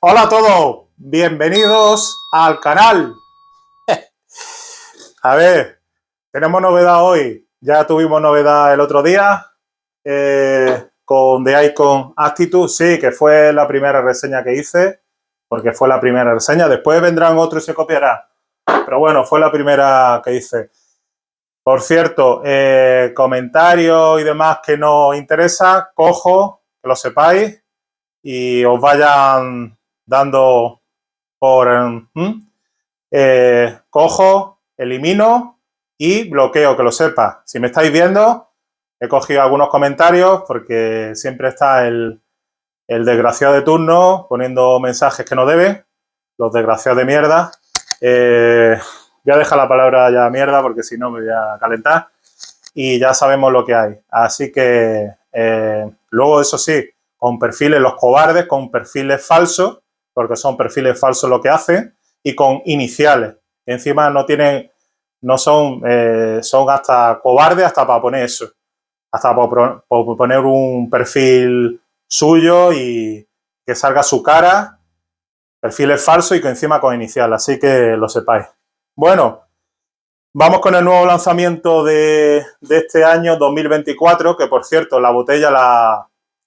Hola a todos, bienvenidos al canal. A ver, tenemos novedad hoy. Ya tuvimos novedad el otro día con The Icon Attitude. Sí, que fue la primera reseña que hice, porque fue la primera reseña. Después vendrán otros y se copiará. Pero bueno, fue la primera que hice. Por cierto, comentarios y demás que nos interesa, cojo, que lo sepáis, y os vayan dando por... cojo, elimino y bloqueo, que lo sepa. Si me estáis viendo, he cogido algunos comentarios porque siempre está el desgraciado de turno poniendo mensajes que no debe, los desgraciados de mierda. Voy a dejar la palabra ya mierda porque si no me voy a calentar y ya sabemos lo que hay. Así que luego, eso sí, con perfiles, los cobardes, con perfiles falsos, porque son perfiles falsos lo que hacen, y con iniciales. Encima no tienen, no son, son hasta cobardes hasta para poner eso. Hasta para poner un perfil suyo y que salga su cara, perfiles falsos y que encima con inicial. Así que lo sepáis. Bueno, vamos con el nuevo lanzamiento de este año 2024, que por cierto, la botella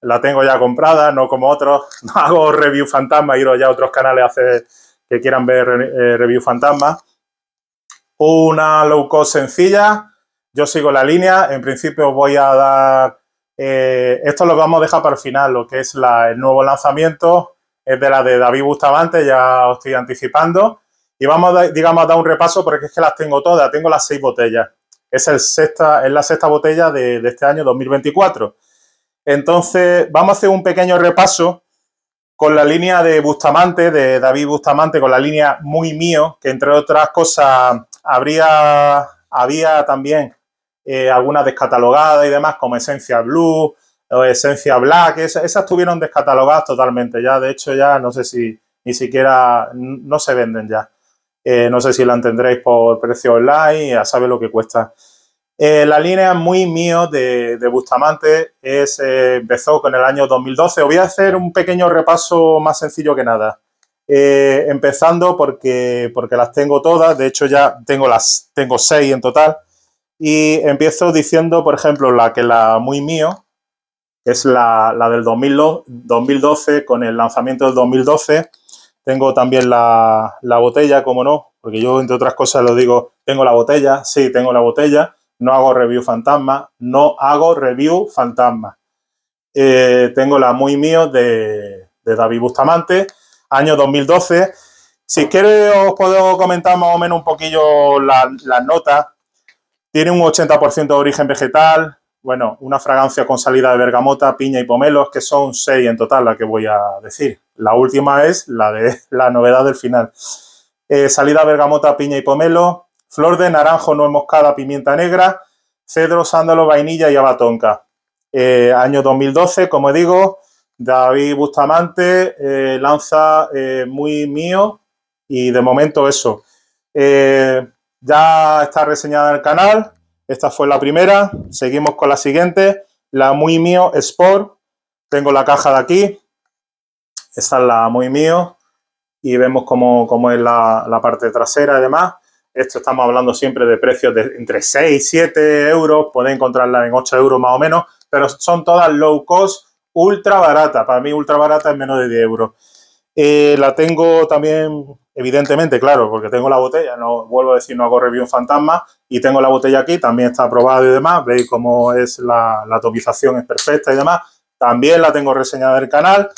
la tengo ya comprada, no como otros. No hago review fantasma, iros ya a otros canales a hacer que quieran ver review fantasma. Una low cost sencilla, yo sigo la línea, en principio os voy a dar, esto lo vamos a dejar para el final, lo que es el nuevo lanzamiento, es de la de David Bustamante, ya os estoy anticipando, y vamos a, digamos, a dar un repaso porque es que las tengo todas, tengo las 6 botellas, es la sexta botella de este año 2024. Entonces, vamos a hacer un pequeño repaso con la línea de Bustamante, de David Bustamante, con la línea Muy Mío, que entre otras cosas había también algunas descatalogadas y demás, como Esencia Blue o Esencia Black, esas estuvieron descatalogadas totalmente, ya de hecho ya no sé si ni siquiera, no se venden ya. No sé si la tendréis por precio online, ya sabéis lo que cuesta. La línea Muy Mío de Bustamante empezó con el año 2012. Os voy a hacer un pequeño repaso más sencillo que nada. Empezando porque las tengo todas, de hecho ya tengo 6 en total. Y empiezo diciendo, por ejemplo, la Muy Mío, que es la del 2012, con el lanzamiento del 2012. Tengo también la botella, como no, porque yo, entre otras cosas, lo digo, tengo la botella, sí, tengo la botella, no hago review fantasma, no hago review fantasma. Tengo la Muy Mío de David Bustamante, año 2012. Si quieres os puedo comentar más o menos un poquillo las notas. Tiene un 80% de origen vegetal, bueno, una fragancia con salida de bergamota, piña y pomelos, que son 6 en total la que voy a decir. La última es la de la novedad del final. Salida bergamota, piña y pomelo, flor de naranjo, nuez moscada, pimienta negra, cedro, sándalo, vainilla y haba tonka. Año 2012, como digo, David Bustamante lanza Muy Mío y de momento eso. Ya está reseñada en el canal. Esta fue la primera. Seguimos con la siguiente. La Muy Mío Sport. Tengo la caja de aquí. Esta es la Muy Mío. Y vemos cómo es la parte trasera y demás. Esto estamos hablando siempre de precios de entre 6 y 7 euros. Podéis encontrarla en 8 euros más o menos. Pero son todas low cost, ultra barata. Para mí ultra barata es menos de 10 euros. La tengo también, evidentemente, claro, porque tengo la botella, no vuelvo a decir, no hago review fantasma, y tengo la botella aquí, también está aprobada y demás, veis cómo es la atomización, es perfecta y demás. También la tengo reseñada en el canal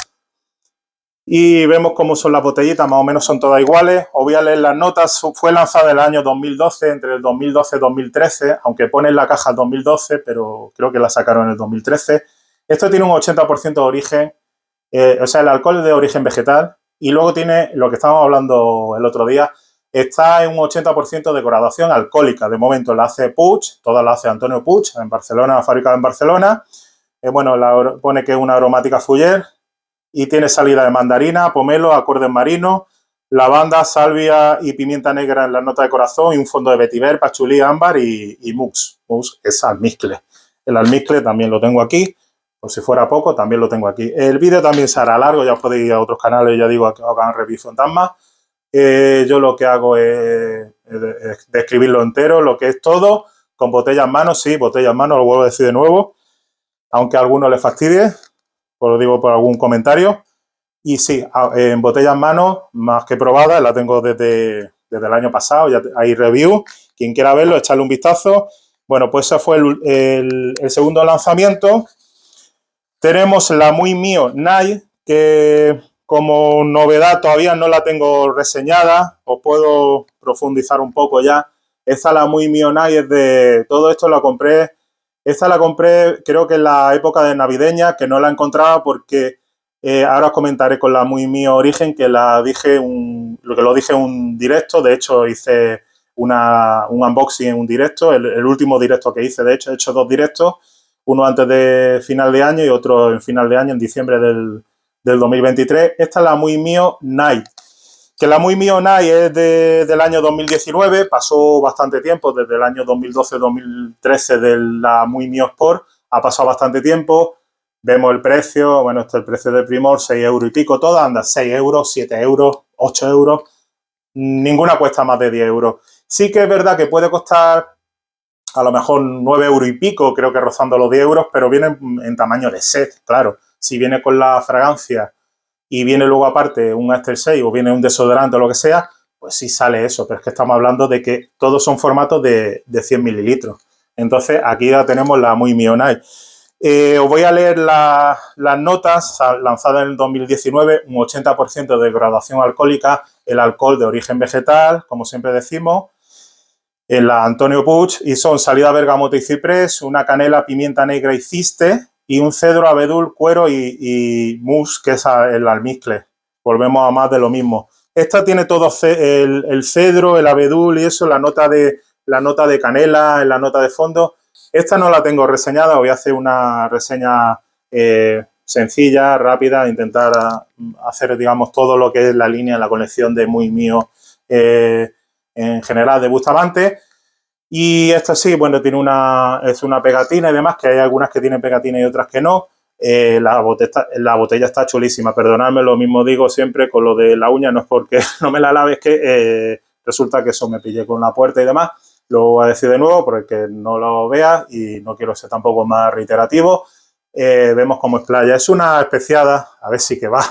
y vemos cómo son las botellitas, más o menos son todas iguales. Os voy a leer las notas. Fue lanzada en el año 2012, entre el 2012 y 2013, aunque pone en la caja el 2012, pero creo que la sacaron en el 2013. Esto tiene un 80% de origen, o sea, el alcohol es de origen vegetal, y luego tiene lo que estábamos hablando el otro día, está en un 80% de graduación alcohólica. De momento la hace Puig, toda la hace Antonio Puig, en Barcelona, fabricada en Barcelona. Bueno, pone que es una aromática Fuller y tiene salida de mandarina, pomelo, acordes marinos, lavanda, salvia y pimienta negra en la nota de corazón y un fondo de vetiver, pachulí, ámbar y mux. Mux es almizcle. El almizcle también lo tengo aquí, Por si fuera poco, también lo tengo aquí. El vídeo también se hará largo, ya os podéis ir a otros canales, ya digo, que hagan review fantasma. Yo lo que hago es describirlo entero, lo que es todo, con botella en mano, sí, botella en mano, lo vuelvo a decir de nuevo, aunque a algunos les fastidie, os lo digo por algún comentario. Y sí, en botella en mano, más que probada, la tengo desde el año pasado, ya hay review. Quien quiera verlo, echarle un vistazo. Bueno, pues ese fue el segundo lanzamiento. Tenemos la Muy Mío Night, que como novedad todavía no la tengo reseñada, os puedo profundizar un poco ya. Esta, la Muy Mío Night, es de todo esto la compré. Esta la compré creo que en la época de navideña, que no la encontraba porque ahora os comentaré con la Muy Mío Origen, que lo dije en un directo. De hecho, hice un unboxing en un directo, el último directo que hice. De hecho, he hecho 2 directos, uno antes de final de año y otro en final de año, en diciembre del 2023. Esta es la Muy Mío Night. Que la Muy Mío Night es del año 2019, pasó bastante tiempo, desde el año 2012-2013 de la Muy Mío Sport, ha pasado bastante tiempo. Vemos el precio, bueno, este es el precio de Primor, 6 euros y pico, todas andan 6 euros, 7 euros, 8 euros, ninguna cuesta más de 10 euros. Sí que es verdad que puede costar a lo mejor 9 euros y pico, creo que rozando los 10 euros, pero viene en tamaño de set, claro. Si viene con la fragancia y viene luego aparte un After Shave o viene un desodorante o lo que sea, pues sí sale eso, pero es que estamos hablando de que todos son formatos de 100 mililitros. Entonces, aquí ya tenemos la Muy Mío Night. Os voy a leer las notas lanzadas en el 2019, un 80% de graduación alcohólica, el alcohol de origen vegetal, como siempre decimos, en la Antonio Puig, y son salida bergamota y ciprés, una canela, pimienta negra y ciste, y un cedro, abedul, cuero y mousse, que es el almizcle. Volvemos a más de lo mismo. Esta tiene todo el cedro, el abedul y eso, la nota de canela, la nota de fondo. Esta no la tengo reseñada, voy a hacer una reseña sencilla, rápida, intentar hacer, digamos, todo lo que es la línea, la colección de Muy Mío en general de Bustamante. Y esta sí, bueno, es una pegatina y demás, que hay algunas que tienen pegatina y otras que no. La botella está chulísima, perdonadme, lo mismo digo siempre con lo de la uña, no es porque no me la lave, es que resulta que eso me pillé con la puerta y demás. Lo voy a decir de nuevo porque no lo veas y no quiero ser tampoco más reiterativo. Vemos cómo es playa. Es una especiada, a ver si que va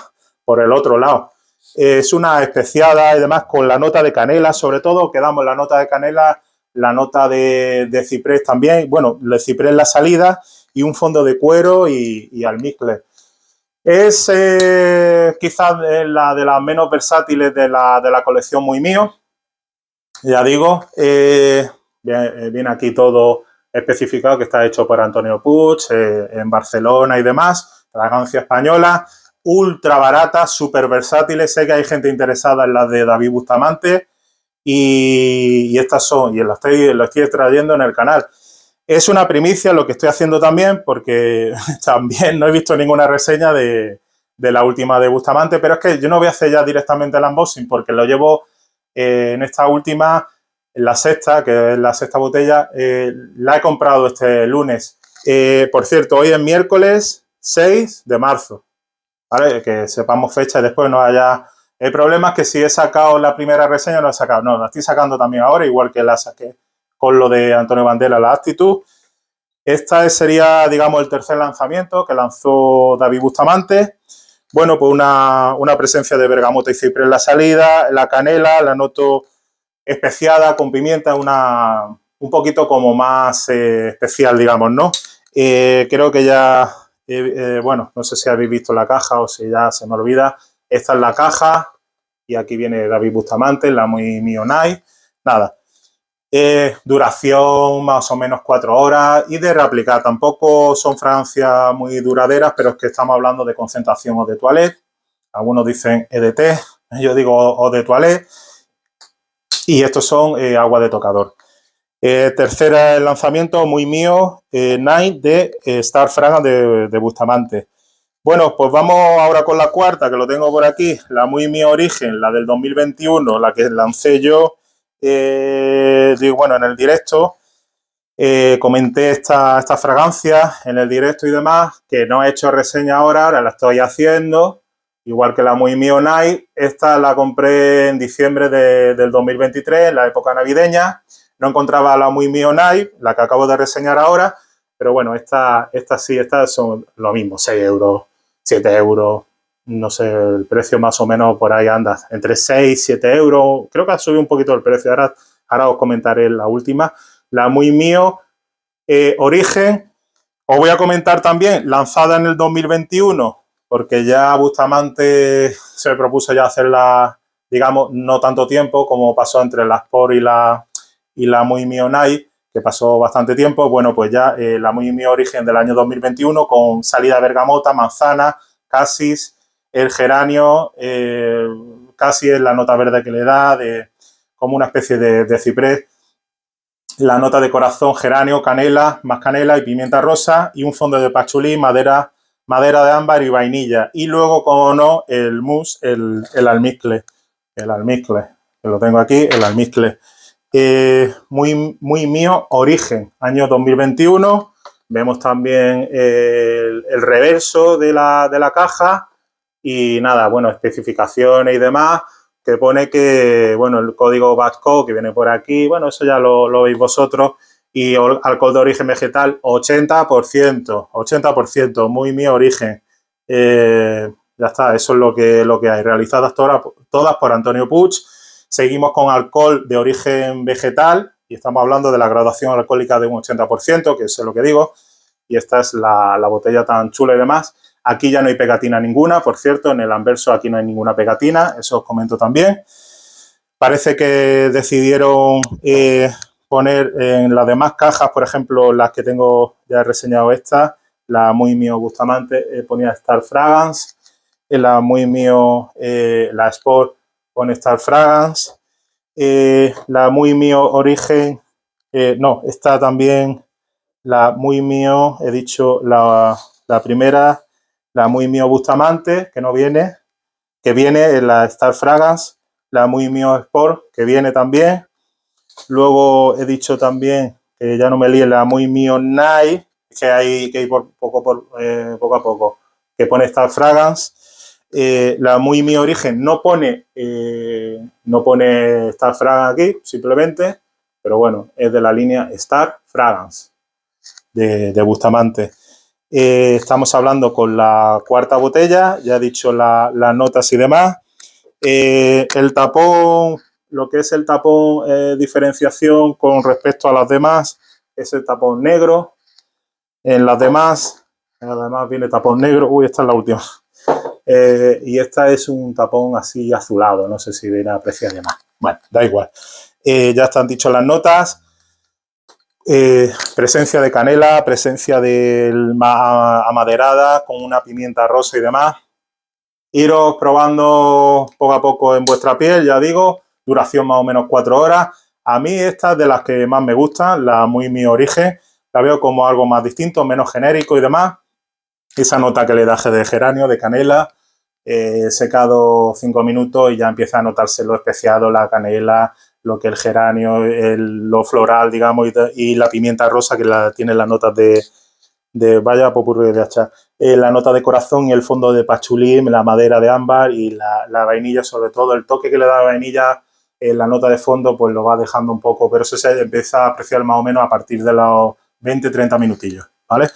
por el otro lado. Es una especiada y demás con la nota de canela, sobre todo quedamos la nota de canela, la nota de ciprés también, bueno, el ciprés en la salida y un fondo de cuero y almizcle. Es quizás la de las menos versátiles de la colección Muy Mío. Ya digo, viene aquí todo especificado que está hecho por Antonio Puig, en Barcelona y demás, fragancia española, ultra barata, súper versátiles. Sé que hay gente interesada en las de David Bustamante y estas son, y lo estoy trayendo en el canal. Es una primicia lo que estoy haciendo también, porque también no he visto ninguna reseña de la última de Bustamante, pero es que yo no voy a hacer ya directamente el unboxing porque lo llevo en esta última, en la sexta, que es la sexta botella, la he comprado este lunes. Por cierto, hoy es miércoles 6 de marzo, ¿vale? Que sepamos fecha y después no haya... El problema es que si he sacado la primera reseña, no he sacado. No, la estoy sacando también ahora, igual que la saqué con lo de Antonio Bandera, la Actitud. Esta sería, digamos, el tercer lanzamiento que lanzó David Bustamante. Bueno, pues una presencia de bergamota y ciprés en la salida, la canela, la noto especiada con pimienta, un poquito como más especial, digamos, ¿no? Creo que ya, bueno, no sé si habéis visto la caja o si ya se me olvida. Esta es la caja y aquí viene David Bustamante, la Muy Mío Night. Nada, duración más o menos 4 horas y de reaplicar. Tampoco son fragancias muy duraderas, pero es que estamos hablando de concentración o de toilette. Algunos dicen EDT, yo digo o de toilette. Y estos son agua de tocador. Tercera el lanzamiento, Muy Mío Night de Star Fragrance de Bustamante. Bueno, pues vamos ahora con la cuarta, que lo tengo por aquí, la Muy Mío Origen, la del 2021, la que lancé yo, bueno, en el directo. Comenté esta fragancia en el directo y demás, que no he hecho reseña ahora la estoy haciendo, igual que la Muy Mio Night. Esta la compré en diciembre del 2023, en la época navideña. No encontraba la Muy Mio Night, la que acabo de reseñar ahora, pero bueno, estas son lo mismo, 6 euros, 7 euros, no sé, el precio más o menos por ahí anda, entre 6 y 7 euros. Creo que ha subido un poquito el precio, ahora os comentaré la última. La Muy Mio Origen. Os voy a comentar también, lanzada en el 2021, porque ya Bustamante se propuso ya hacerla, digamos, no tanto tiempo como pasó entre la Sport y la Muy Mio Night, que pasó bastante tiempo. Bueno, pues ya la Muy Mio Origen del año 2021 con salida bergamota, manzana, casis, el geranio, casi es la nota verde que le da, como una especie de ciprés. La nota de corazón, geranio, canela, más canela y pimienta rosa y un fondo de pachulí, madera de ámbar y vainilla. Y luego, como no, el mousse, el almizcle, que lo tengo aquí, el almizcle. Muy Mio Origen, año 2021. Vemos también el reverso de la caja y nada, bueno, especificaciones y demás, que pone que, bueno, el código BATCO que viene por aquí, bueno, eso ya lo veis vosotros, y alcohol de origen vegetal 80%, Muy Mio Origen. Ya está, eso es lo que hay, realizadas todas por Antonio Puig. Seguimos con alcohol de origen vegetal y estamos hablando de la graduación alcohólica de un 80%, que es lo que digo, y esta es la botella tan chula y demás. Aquí ya no hay pegatina ninguna, por cierto, en el anverso aquí no hay ninguna pegatina, eso os comento también. Parece que decidieron poner en las demás cajas, por ejemplo, las que tengo ya reseñado esta, la Muy Mio Bustamante ponía Star Fragrance, la Muy Mio, la Sport pone Star Fragrance, la Muy Mio Origen, no, está también la Muy Mio, he dicho la primera, la Muy Mio Bustamante, que no viene, que viene en la Star Fragrance, la Muy Mio Sport, que viene también. Luego he dicho también, que ya no me líe, la Muy Mio Night, que hay que ir poco a poco, que pone Star Fragrance. La Muy Mio Origen no pone Star Fragrance aquí, simplemente, pero bueno, es de la línea Star Fragrance de Bustamante. Estamos hablando con la cuarta botella, ya he dicho las notas y demás. El tapón, lo que es el tapón diferenciación con respecto a las demás, es el tapón negro. En las demás, además viene tapón negro. Uy, esta es la última. Y esta es un tapón así azulado, no sé si viene a apreciar más. Bueno, da igual. Ya están dicho las notas. Presencia de canela, presencia de amaderada con una pimienta rosa y demás. Iros probando poco a poco en vuestra piel, ya digo, duración más o menos 4 horas. A mí esta es de las que más me gustan, la Muy Mio Origen, la veo como algo más distinto, menos genérico y demás. Esa nota que le da de geranio, de canela, secado 5 minutos y ya empieza a notarse lo especiado, la canela, lo que el geranio, lo floral, digamos, y la pimienta rosa que tiene las notas de vaya popurrí de hacha. La nota de corazón y el fondo de pachulí, la madera de ámbar y la vainilla, sobre todo el toque que le da la vainilla, la nota de fondo, pues lo va dejando un poco, pero eso se empieza a apreciar más o menos a partir de los 20-30 minutillos, ¿vale?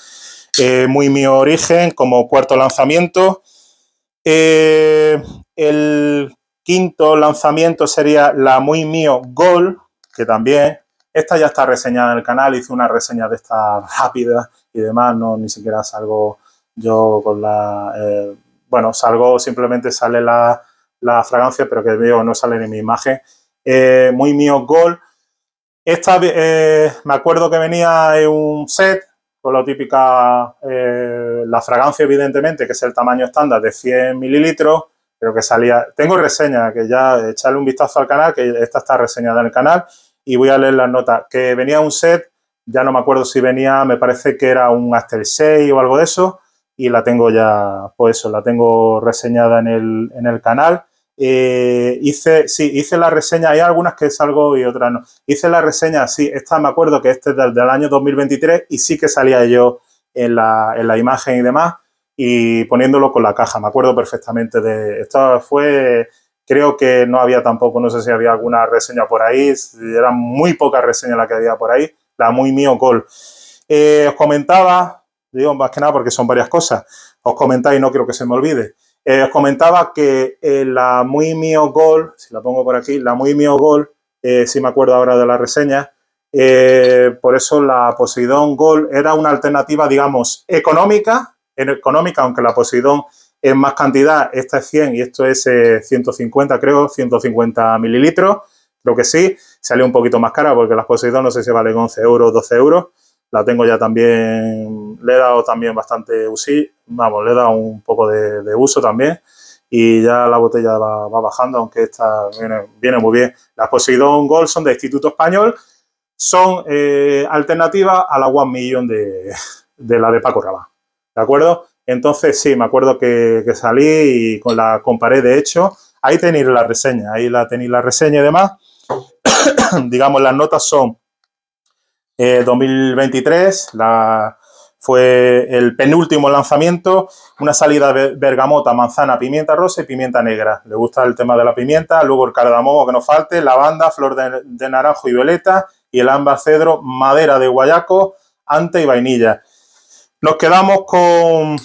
Muy Mio Origen como cuarto lanzamiento. El quinto lanzamiento sería la Muy Mio Gold, que también, esta ya está reseñada en el canal, hice una reseña de esta rápida y demás, no ni siquiera salgo yo con bueno, salgo, simplemente sale la fragancia, pero que veo no sale ni mi imagen. Muy Mio Gold. Esta me acuerdo que venía en un set con la típica, la fragancia evidentemente, que es el tamaño estándar de 100 mililitros, pero que salía, tengo reseña, que ya echarle un vistazo al canal, que esta está reseñada en el canal, y voy a leer las notas, que venía un set, ya no me acuerdo si venía, me parece que era un Aftershave o algo de eso, y la tengo ya, pues eso, la tengo reseñada en el canal, hice la reseña, hay algunas que salgo y otras no. Hice la reseña, sí, esta me acuerdo que este es del año 2023 y sí que salía yo en la imagen y demás y poniéndolo con la caja, me acuerdo perfectamente de esto. Creo que no había tampoco, no sé si había alguna reseña por ahí, eran muy pocas reseñas las que había por ahí, la Muy Mío Gold. Os comentaba, digo más que nada porque son varias cosas, os comentaba y no quiero que se me olvide. Os comentaba que la Muy Mío Gold, si la pongo por aquí, la Muy Mío Gold, si me acuerdo ahora de la reseña, por eso la Poseidón Gold era una alternativa, digamos, económica, aunque la Poseidón es más cantidad, esta es 100 y esto es 150, creo, 150 mililitros, creo que sí, salió un poquito más cara porque las Poseidón no sé si valen 11 euros, 12 euros, la tengo ya también, le he dado también bastante uso, vamos, le he dado un poco de uso también y ya la botella va bajando, aunque esta viene muy bien. Las Poseidón Gold son de Instituto Español, son alternativas a la One Million de la de Paco Rabanne, ¿de acuerdo? Entonces, sí, me acuerdo que salí y la comparé, de hecho, ahí tenéis la reseña, y demás. Digamos, las notas son 2023, fue el penúltimo lanzamiento, una salida de bergamota, manzana, pimienta rosa y pimienta negra. Le gusta el tema de la pimienta, luego el cardamomo que no falte, lavanda, flor de naranjo y violeta y el ámbar cedro, madera de guayaco, ante y vainilla. Nos quedamos con...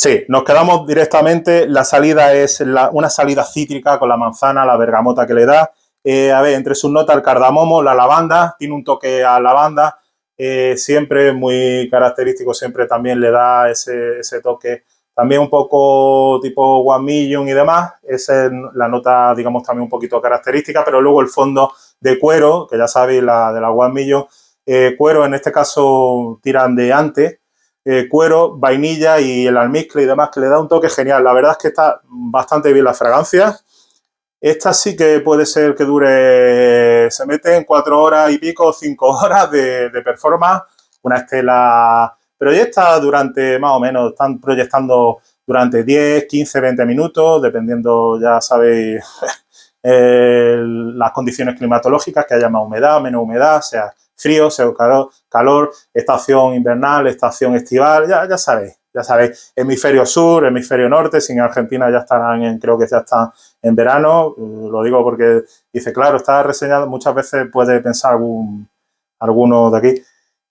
Sí, nos quedamos directamente, la salida es una salida cítrica con la manzana, la bergamota que le da. A ver, entre sus notas el cardamomo, la lavanda, tiene un toque a lavanda, siempre muy característico, siempre también le da ese toque, también un poco tipo One Million y demás, esa es la nota, digamos, también un poquito característica, pero luego el fondo de cuero, que ya sabéis, la de la One Million, cuero en este caso tiran de antes, cuero, vainilla y el almizcle y demás, que le da un toque genial. La verdad es que está bastante bien la fragancia. Esta sí que puede ser que dure, se mete en 4 horas y pico, 5 horas de performance, una estela proyecta durante más o menos, están proyectando durante 10, 15, 20 minutos, dependiendo, ya sabéis, las condiciones climatológicas, que haya más humedad, menos humedad, sea frío, sea calor, estación invernal, estación estival, ya sabéis, hemisferio sur, hemisferio norte, si en Argentina ya estarán, creo que ya están en verano, lo digo porque dice, claro, está reseñado, muchas veces puede pensar alguno de aquí,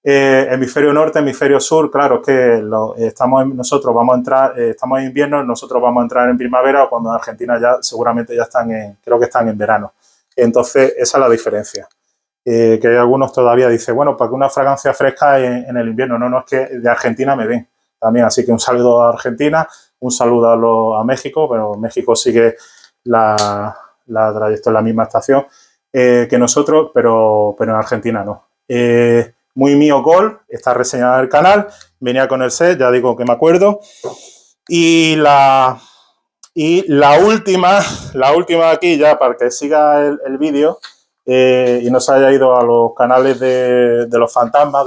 hemisferio norte, hemisferio sur, claro, es que nosotros vamos a entrar, estamos en invierno, nosotros vamos a entrar en primavera, o cuando en Argentina ya seguramente ya creo que están en verano. Entonces, esa es la diferencia. Que hay algunos todavía dicen, bueno, para que una fragancia fresca en el invierno, no, es que de Argentina me ven también, así que un saludo a Argentina, un saludo a México, pero México sigue la trayectoria, la misma estación que nosotros, pero en Argentina no. Muy Mío Gold, está reseñada en el canal, venía con el set, ya digo que me acuerdo. Y la última aquí, ya para que siga el vídeo y no se haya ido a los canales de los fantasmas,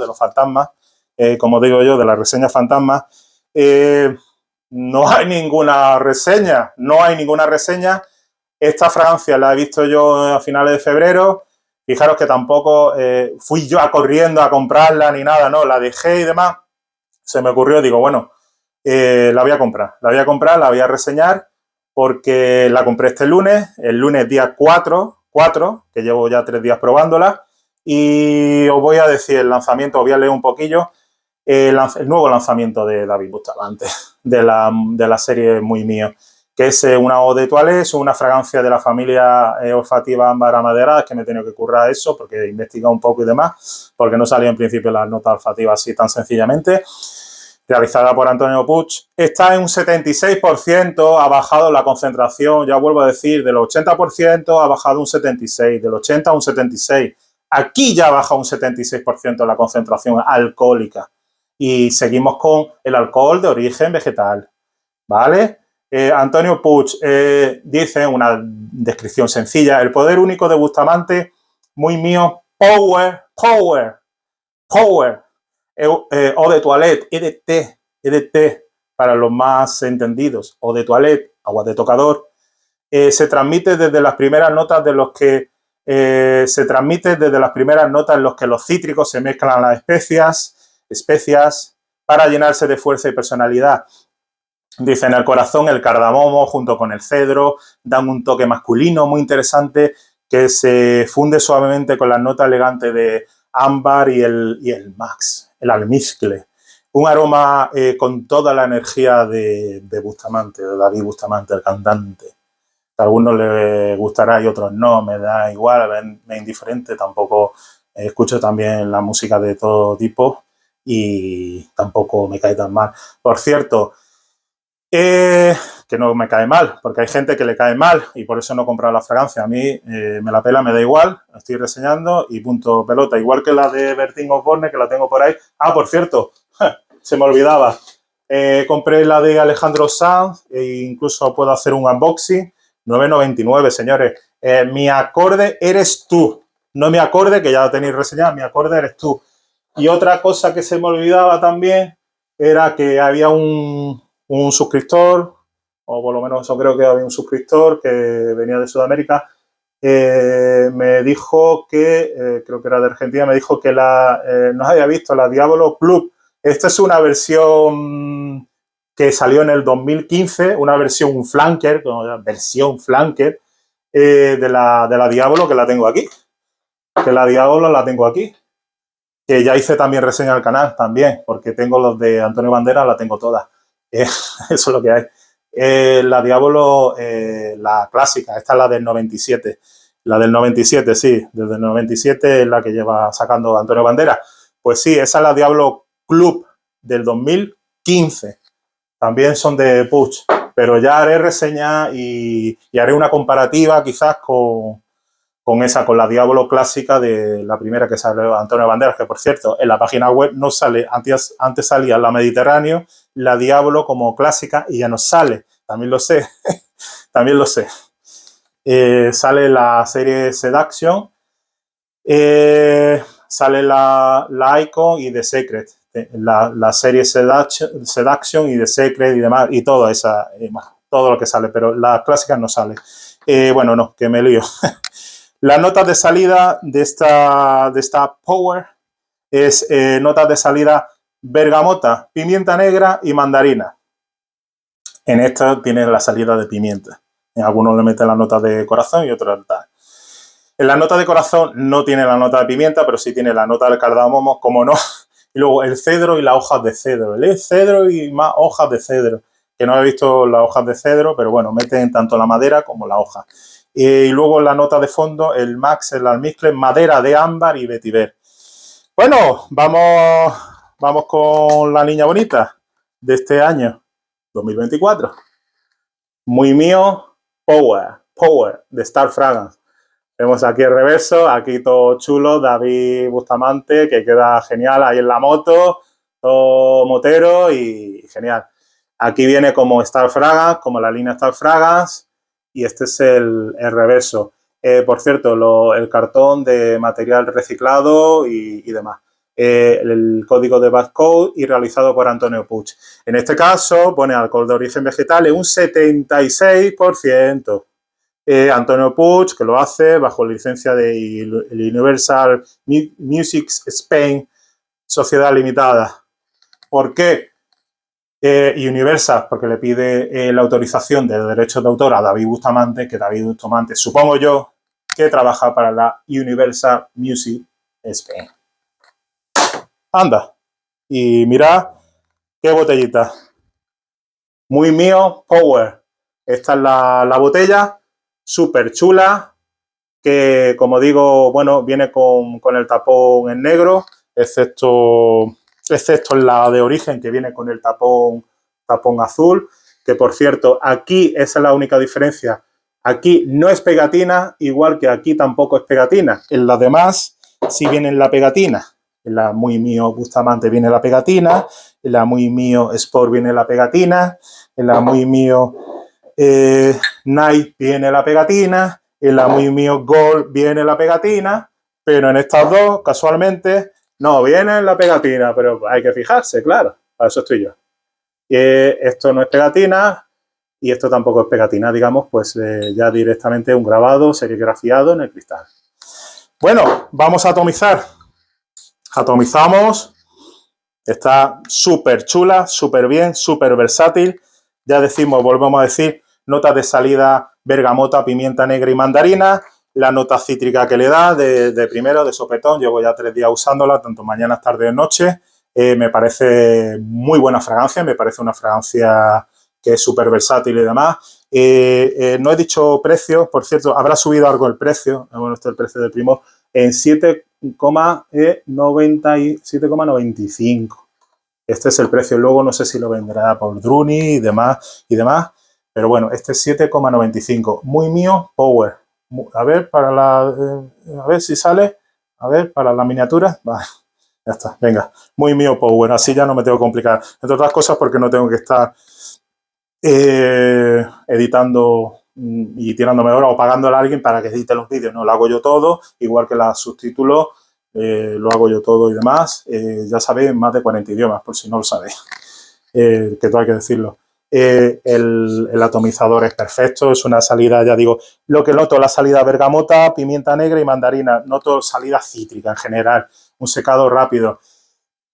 como digo yo, de las reseñas fantasmas, no hay ninguna reseña, Esta fragancia la he visto yo a finales de febrero. Fijaros que tampoco fui yo corriendo a comprarla ni nada, no, la dejé y demás. Se me ocurrió, digo, bueno, la voy a comprar, la voy a reseñar porque la compré el lunes día 4, que llevo ya 3 días probándola, y os voy a decir el lanzamiento, os voy a leer un poquillo el nuevo lanzamiento de David Bustamante, de la serie Muy Mío, que es una eau de toilette, es una fragancia de la familia olfativa ámbar amaderada, que me he tenido que currar eso porque he investigado un poco y demás, porque no salía en principio las notas olfativas así tan sencillamente. Realizada por Antonio Puig, está en un 76%, ha bajado la concentración, ya vuelvo a decir, del 80% ha bajado un 76%, del 80% a un 76%. Aquí ya ha bajado un 76% la concentración alcohólica. Y seguimos con el alcohol de origen vegetal, ¿vale? Antonio Puig dice en una descripción sencilla, el poder único de Bustamante, Muy Mío, power, eau de toilette, EDT, para los más entendidos, o de toilette, agua de tocador, se transmite desde las primeras notas de los que en los que los cítricos se mezclan a las especias para llenarse de fuerza y personalidad. Dicen el corazón, el cardamomo junto con el cedro dan un toque masculino muy interesante que se funde suavemente con las notas elegantes de ámbar y el max, el almizcle. Un aroma con toda la energía de Bustamante, de David Bustamante, el cantante. A algunos les gustará y otros no, me da igual, me es indiferente, tampoco escucho también la música de todo tipo y tampoco me cae tan mal. Por cierto, que no me cae mal, porque hay gente que le cae mal y por eso no he comprado la fragancia. A mí me la pela, me da igual, la estoy reseñando y punto pelota. Igual que la de Bertín Osborne, que la tengo por ahí. Ah, por cierto, se me olvidaba. Compré la de Alejandro Sanz e incluso puedo hacer un unboxing. 9,99, señores. Mi acorde eres tú. No mi acorde, que ya lo tenéis reseñado, mi acorde eres tú. Y otra cosa que se me olvidaba también era que había un suscriptor, o por lo menos eso creo que había un suscriptor que venía de Sudamérica, me dijo que, creo que era de Argentina, me dijo que no había visto la Diablo Club. Esta es una versión que salió en el 2015, una versión flanker, de la Diablo, que la tengo aquí. Que la Diablo la tengo aquí. Que ya hice también reseña al canal, también, porque tengo los de Antonio Banderas, la tengo todas. Eso es lo que hay. La Diablo, la clásica, esta es la del 97. La del 97, sí, desde el 97 es la que lleva sacando Antonio Banderas. Pues sí, esa es la Diablo Club del 2015. También son de Puig, pero ya haré reseña y haré una comparativa quizás con la Diablo clásica de la primera que salió Antonio Banderas, que por cierto, en la página web no sale, antes salía la Mediterráneo, la Diablo como clásica y ya no sale, también lo sé, también lo sé. Sale la serie Seduction, sale la Icon y The Secret, la serie Seduction y The Secret y demás, y todo lo que sale, pero las clásicas no sale. Bueno, no, que me lío. Las notas de salida de esta Power es notas de salida bergamota, pimienta negra y mandarina. En esta tiene la salida de pimienta. En algunos le meten la nota de corazón y otros tal. En la nota de corazón no tiene la nota de pimienta, pero sí tiene la nota del cardamomo, como no. Y luego el cedro y las hojas de cedro. El cedro y más hojas de cedro. Que no he visto las hojas de cedro, pero bueno, meten tanto la madera como la hoja. Y luego la nota de fondo, el max, el almizcle, madera de ámbar y vetiver. Bueno, vamos con la niña bonita de este año, 2024. Muy mío, Power, de Star Fragrance. Vemos aquí el reverso, aquí todo chulo, David Bustamante, que queda genial ahí en la moto, todo motero y genial. Aquí viene como Star Fragrance, como la línea Star Fragrance, y este es el reverso. Por cierto, el cartón de material reciclado y demás. El código de barcode y realizado por Antonio Puig. En este caso pone alcohol de origen vegetal un 76%. Antonio Puig, que lo hace bajo licencia de Universal Music Spain, Sociedad Limitada. ¿Por qué? Universal, porque le pide la autorización de derechos de autor a David Bustamante, que David Bustamante, supongo yo, que trabaja para la Universal Music Spain. Anda, y mirad qué botellita. Muy mío, Power. Esta es la botella, súper chula, que como digo, bueno, viene con el tapón en negro, excepto la de origen, que viene con el tapón azul, que por cierto, aquí esa es la única diferencia. Aquí no es pegatina, igual que aquí tampoco es pegatina. En las demás sí viene la pegatina. En la Muy Mío Bustamante viene la pegatina, en la Muy Mío Sport viene la pegatina, en la Muy Mío Night viene la pegatina, en la Muy Mío Gold viene la pegatina, pero en estas dos, casualmente, no viene la pegatina, pero hay que fijarse, claro, para eso estoy yo. Esto no es pegatina y esto tampoco es pegatina, digamos, pues ya directamente un grabado serigrafiado en el cristal. Bueno, vamos a atomizar. Atomizamos. Está súper chula, súper bien, súper versátil. Ya decimos, volvemos a decir, notas de salida bergamota, pimienta negra y mandarina. La nota cítrica que le da de primero, de sopetón. Llevo ya 3 días usándola, tanto mañana, tarde y noche. Me parece muy buena fragancia, me parece una fragancia que es súper versátil y demás. No he dicho precio, por cierto, habrá subido algo el precio. Bueno, este es el precio del Primor en 7,95. Este es el precio. Luego no sé si lo vendrá por Druni y demás, pero bueno, este es 7,95. Muy mío, Power. A ver, a ver si sale. A ver, para la miniatura. Vale, ya está, venga. Muy mío, Power. Así ya no me tengo que complicar. Entre otras cosas porque no tengo que estar editando y tirándome horas o pagándole a alguien para que edite los vídeos. No, lo hago yo todo, igual que los subtítulos, lo hago yo todo y demás. Ya sabéis, en más de 40 idiomas, por si no lo sabéis, que todo hay que decirlo. El atomizador es perfecto, es una salida, ya digo, lo que noto, la salida bergamota, pimienta negra y mandarina. Noto salida cítrica en general, un secado rápido.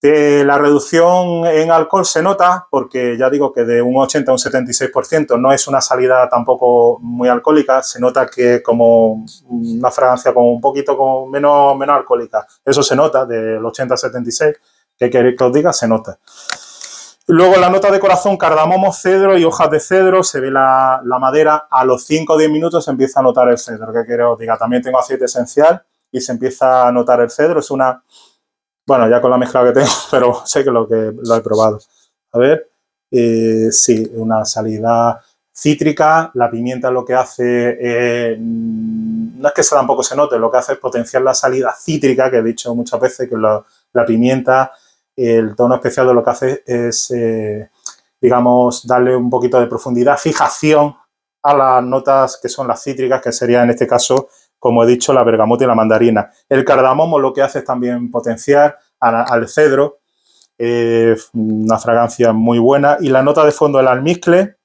La reducción en alcohol se nota porque ya digo que de un 80 a un 76% no es una salida tampoco muy alcohólica, se nota que como una fragancia como un poquito como menos alcohólica. Eso se nota del 80 al 76, que queréis que os diga, se nota. Luego la nota de corazón, cardamomo, cedro y hojas de cedro, se ve la madera, a los 5 o 10 minutos se empieza a notar el cedro, que quiero que os diga. También tengo aceite esencial y se empieza a notar el cedro, es una... Bueno, ya con la mezcla que tengo, pero sé que lo he probado. A ver, sí, una salida cítrica. La pimienta lo que hace, no es que tampoco se note, lo que hace es potenciar la salida cítrica, que he dicho muchas veces que la pimienta, el tono especial de lo que hace es, digamos, darle un poquito de profundidad, fijación a las notas que son las cítricas, que sería en este caso, como he dicho, la bergamota y la mandarina. El cardamomo lo que hace es también potenciar al cedro, una fragancia muy buena. Y la nota de fondo del almizcle,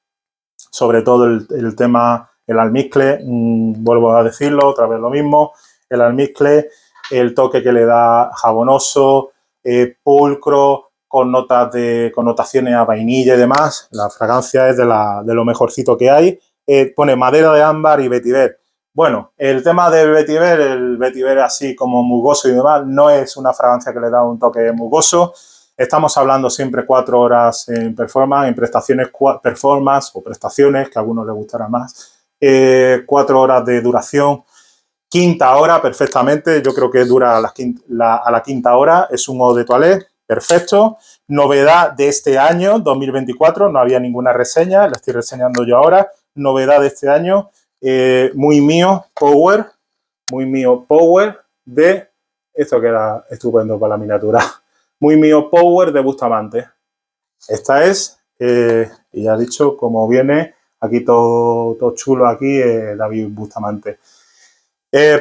sobre todo el tema, el almizcle, vuelvo a decirlo, otra vez lo mismo, el almizcle, el toque que le da jabonoso, pulcro, con connotaciones a vainilla y demás. La fragancia es de lo mejorcito que hay. Pone madera de ámbar y vetiver. Bueno, el tema del vetiver, el vetiver así como mugoso y demás, no es una fragancia que le da un toque mugoso. Estamos hablando siempre 4 horas en performance, en prestaciones performance o prestaciones, que a algunos les gustará más. 4 horas de duración. Quinta hora, perfectamente. Yo creo que dura a la quinta hora. Es un eau de toilette, perfecto. Novedad de este año, 2024. No había ninguna reseña, la estoy reseñando yo ahora. Novedad de este año. Muy mío, Power, de, esto queda estupendo para la miniatura, muy mío, Power de Bustamante. Esta es, y ya he dicho, como viene, aquí todo chulo aquí, David Bustamante.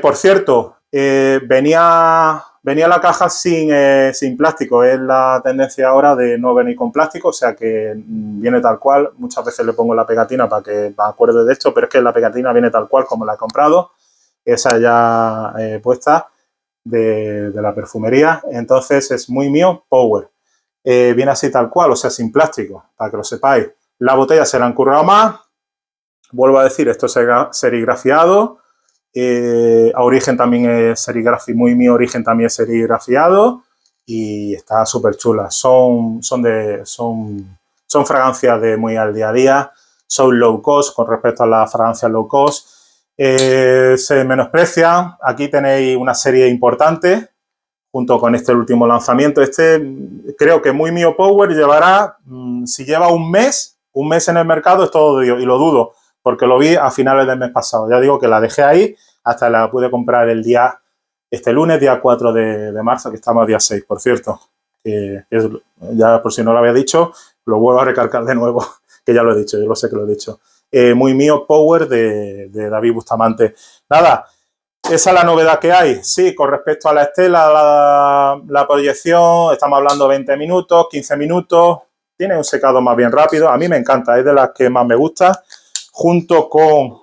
Por cierto, venía la caja sin plástico, es la tendencia ahora de no venir con plástico, o sea que viene tal cual. Muchas veces le pongo la pegatina para que me acuerde de esto, pero es que la pegatina viene tal cual como la he comprado, esa ya puesta de la perfumería. Entonces es muy mío, Power. Viene así tal cual, o sea, sin plástico, para que lo sepáis. La botella se la han currado más, vuelvo a decir, esto es serigrafiado. A origen también es serigrafiado, muy mi origen también es serigrafiado y está súper chula. Son fragancias de muy al día a día, son low cost con respecto a las fragancias low cost. Se menosprecian. Aquí tenéis una serie importante junto con este último lanzamiento. Creo que muy mío Power llevará, si lleva un mes en el mercado es todo Dios, y lo dudo, porque lo vi a finales del mes pasado. Ya digo que la dejé ahí, hasta la pude comprar este lunes, día 4 de marzo, que estamos a día 6, por cierto. Ya por si no lo había dicho, lo vuelvo a recalcar de nuevo, que ya lo he dicho, yo lo sé que lo he dicho. Muy mío Power de David Bustamante. Nada, esa es la novedad que hay. Sí, con respecto a la estela, la proyección, estamos hablando 20 minutos, 15 minutos, tiene un secado más bien rápido. A mí me encanta, es de las que más me gusta. Junto con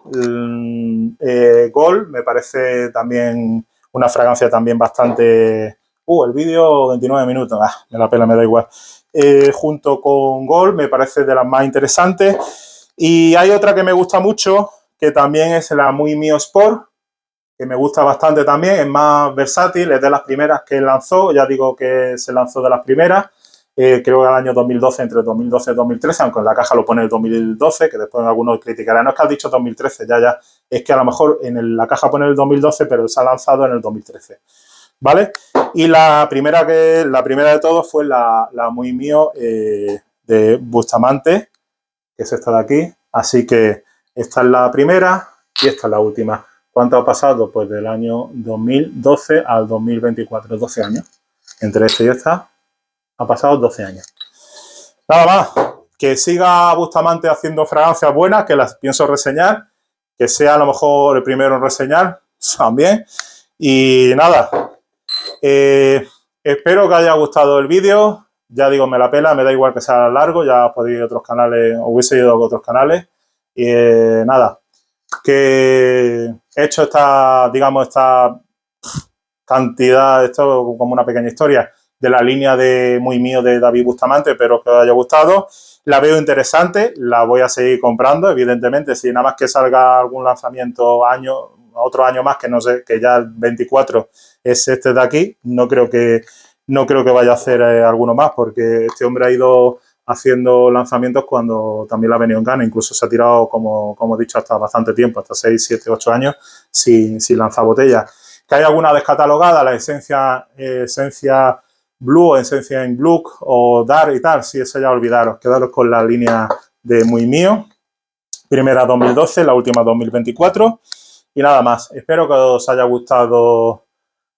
Gold, me parece también una fragancia también bastante... el vídeo 29 minutos, me la pela, me da igual. Junto con Gold me parece de las más interesantes. Y hay otra que me gusta mucho, que también es la Muy Mío Sport, que me gusta bastante también, es más versátil, es de las primeras que lanzó, ya digo que se lanzó de las primeras, creo que el año 2012, entre 2012 y 2013, aunque en la caja lo pone el 2012, que después algunos criticarán, no es que has dicho 2013, ya, es que a lo mejor en la caja pone el 2012, pero se ha lanzado en el 2013, ¿vale? Y la primera de todos fue la Muy Mío de Bustamante, que es esta de aquí, así que esta es la primera y esta es la última. ¿Cuánto ha pasado? Pues del año 2012 al 2024, 12 años. Entre esta y esta ha pasado 12 años. Nada más, que siga Bustamante haciendo fragancias buenas, que las pienso reseñar, que sea a lo mejor el primero en reseñar también. Y nada, espero que haya gustado el vídeo. Ya digo, me la pela, me da igual que sea largo, ya podéis ir a otros canales, hubiese ido a otros canales. Y nada, que he hecho esta cantidad, esto como una pequeña historia de la línea de Muy Mío de David Bustamante, espero que os haya gustado. La veo interesante, la voy a seguir comprando, evidentemente, si nada más que salga algún lanzamiento otro año más, que no sé, que ya el 24 es este de aquí, no creo que vaya a hacer alguno más, porque este hombre ha ido haciendo lanzamientos cuando también la ha venido en gana, incluso se ha tirado, como he dicho, hasta bastante tiempo, hasta 6, 7, 8 años sin lanzar botellas. Que hay alguna descatalogada, la esencia Blue o esencia in Blue o Dark y tal, sí, eso ya olvidaros, quedaros con la línea de Muy Mío, primera 2012, la última 2024 y nada más. Espero que os haya gustado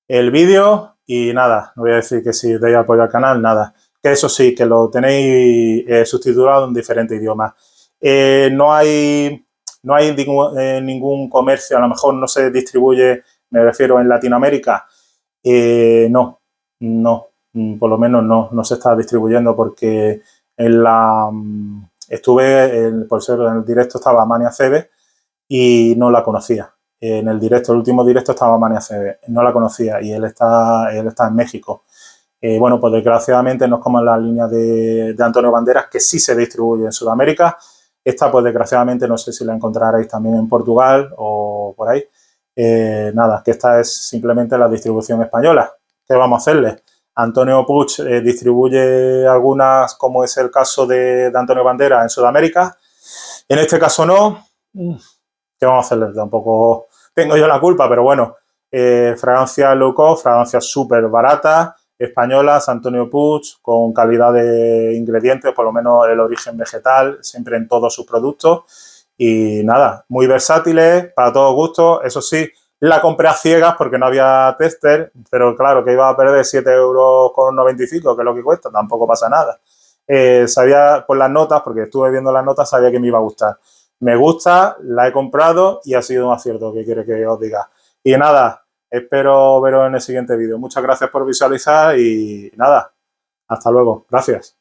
el vídeo y nada, no voy a decir que si deis apoyo al canal, nada. Que eso sí, que lo tenéis subtitulado en diferentes idiomas. No hay ningún comercio, a lo mejor no se distribuye, me refiero en Latinoamérica. No, por lo menos no se está distribuyendo porque por ser en el directo estaba Mania CB y no la conocía. En el último directo estaba Mania CB, no la conocía y él está en México. Bueno, pues desgraciadamente no es como en la línea de Antonio Banderas, que sí se distribuye en Sudamérica. Esta, pues desgraciadamente, no sé si la encontraréis también en Portugal o por ahí. Nada, que esta es simplemente la distribución española. ¿Qué vamos a hacerle? Antonio Puig distribuye algunas, como es el caso de Antonio Banderas en Sudamérica. En este caso no. ¿Qué vamos a hacerle? Tampoco tengo yo la culpa, pero bueno, fragancias low cost, fragancias súper baratas, españolas, Antonio Puig, con calidad de ingredientes, por lo menos el origen vegetal, siempre en todos sus productos. Y nada, muy versátiles, para todos gustos. Eso sí, la compré a ciegas porque no había tester, pero claro, que iba a perder 7,95 €, que es lo que cuesta, tampoco pasa nada. Sabía por las notas, porque estuve viendo las notas, sabía que me iba a gustar. Me gusta, la he comprado y ha sido un acierto, que quiere que os diga. Y nada, espero veros en el siguiente vídeo. Muchas gracias por visualizar y nada, hasta luego. Gracias.